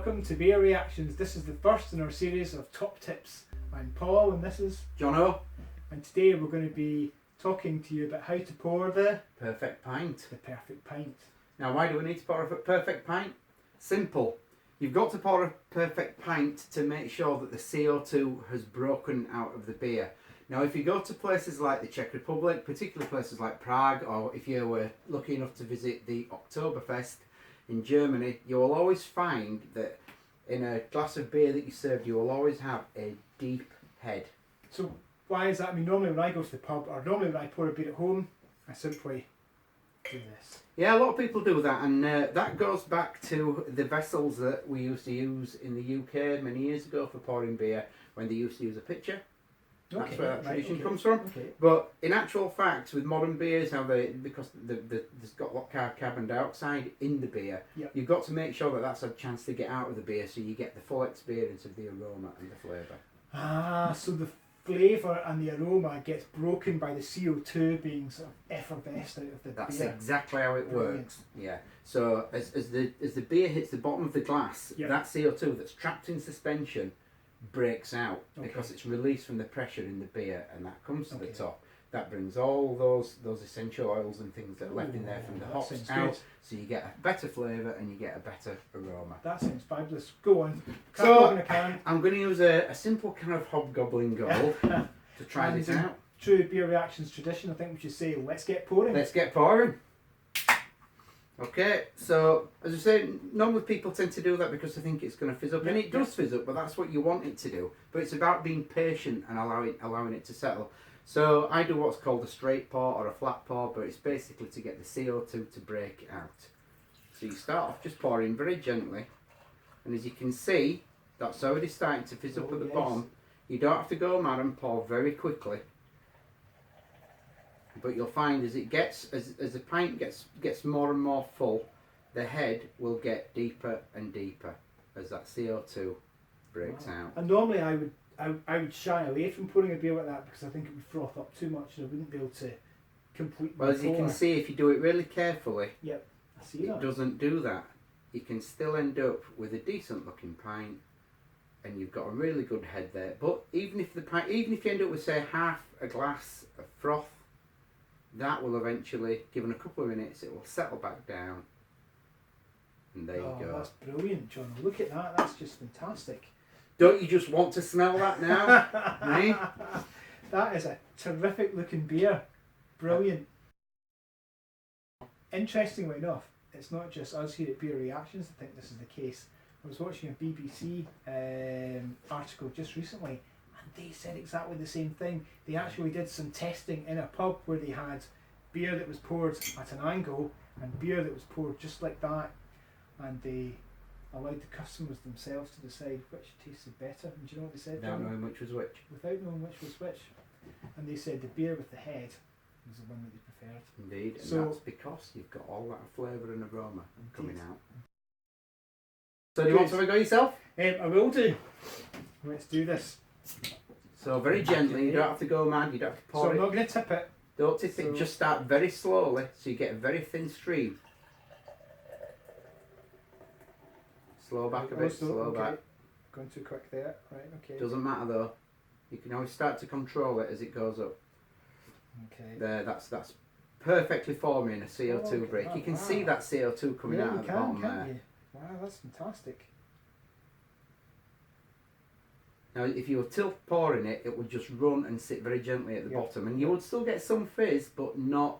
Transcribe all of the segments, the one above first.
welcome to Beer Reactions. This is the first in our series of top tips. I'm Paul and this is Jono. And today we're going to be talking to you about how to pour the perfect pint. The perfect pint. Now, why do we need to pour a perfect pint? Simple. You've got to pour a perfect pint to make sure that the CO2 has broken out of the beer. Now, if you go to places like the Czech Republic, particularly places like Prague, or if you were lucky enough to visit the Oktoberfest in Germany, you will always find that in a glass of beer that you served, you will always have a deep head. So why is that? I mean, normally when I go to the pub, or normally when I pour a beer at home, I simply do this. Yeah, a lot of people do that, and that goes back to the vessels that we used to use in the UK many years ago for pouring beer, when they used to use a pitcher. That's where that tradition comes from. Okay. But in actual fact, with modern beers, because there's got a lot of carbon dioxide in the beer, yep, you've got to make sure that that's a chance to get out of the beer, so you get the full experience of the aroma and the flavour. Ah, so the flavour and the aroma gets broken by the CO2 being sort of effervesced out of the That's beer. exactly how it Brilliant. works. Yeah. So as the beer hits the bottom of the glass, yep, that CO2 that's trapped in suspension breaks out, okay, because it's released from the pressure in the beer, and that comes to okay, the top. That brings all those essential oils and things that are left in there from the hops out, good, so you get a better flavour and you get a better aroma. That sounds fabulous. Go on. So I'm going to use a simple kind of hobgoblin goal to try this out. True Beer Reactions tradition, I think we should say, let's get pouring. Let's get pouring. Okay, so as I say, normally people tend to do that because they think it's going to fizz up, and it does fizz up, but that's what you want it to do. But it's about being patient and allowing it to settle. So I do what's called a straight pour or a flat pour, but it's basically to get the CO2 to break out. So you start off just pouring very gently, and as you can see, that's already starting to fizz up at the bottom. You don't have to go mad and pour very quickly. But you'll find as it gets, as the pint gets more and more full, the head will get deeper and deeper as that CO2 breaks out. And normally I would shy away from pouring a beer like that because I think it would froth up too much and I wouldn't be able to complete my Well, as you can see, if you do it really carefully, yep, I see that. It doesn't do that. You can still end up with a decent looking pint, and you've got a really good head there. But even if you end up with, say, half a glass of froth, that will eventually, given a couple of minutes, it will settle back down. And there you go. That's brilliant, John. Look at that. That's just fantastic. Don't you just want to smell that now? eh? That is a terrific looking beer. Brilliant. Interestingly enough, it's not just us here at Beer Reactions that think this is the case. I was watching a BBC article just recently, and they said exactly the same thing. They actually did some testing in a pub where they had beer that was poured at an angle and beer that was poured just like that, and they allowed the customers themselves to decide which tasted better. And do you know what they said? Without knowing which was which. Without knowing which was which. And they said the beer with the head was the one that they preferred. Indeed, and so, that's because you've got all that flavour and aroma coming out. So do you want to go yourself? I will do. Let's do this. So very gently, you don't have to go mad, you don't have to pour so it. I'm not going to tip it. Don't tip it, just start very slowly so you get a very thin stream. Slow back a bit, slow back. Going too quick there, right, okay. Doesn't matter though. You can always start to control it as it goes up. Okay. There, that's perfectly forming a CO2 break. You can see that CO2 coming out at the bottom there. You? Wow, that's fantastic. Now, if you were tilt pouring it, it would just run and sit very gently at the bottom, and you would still get some fizz, but not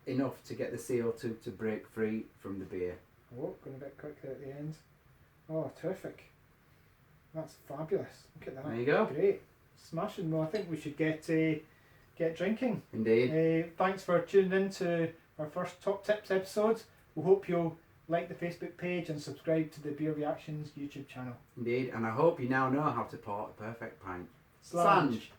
enough to get the CO2 to break free from the beer. Oh, going a bit quick there at the end. Oh, terrific. That's fabulous. Look at that. There you go. Great. Smashing. Well, I think we should get drinking. Indeed. Thanks for tuning in to our first Top Tips episode. We hope you'll like the Facebook page and subscribe to the Beer Reactions YouTube channel. Indeed, and I hope you now know how to pour a perfect pint. Slange.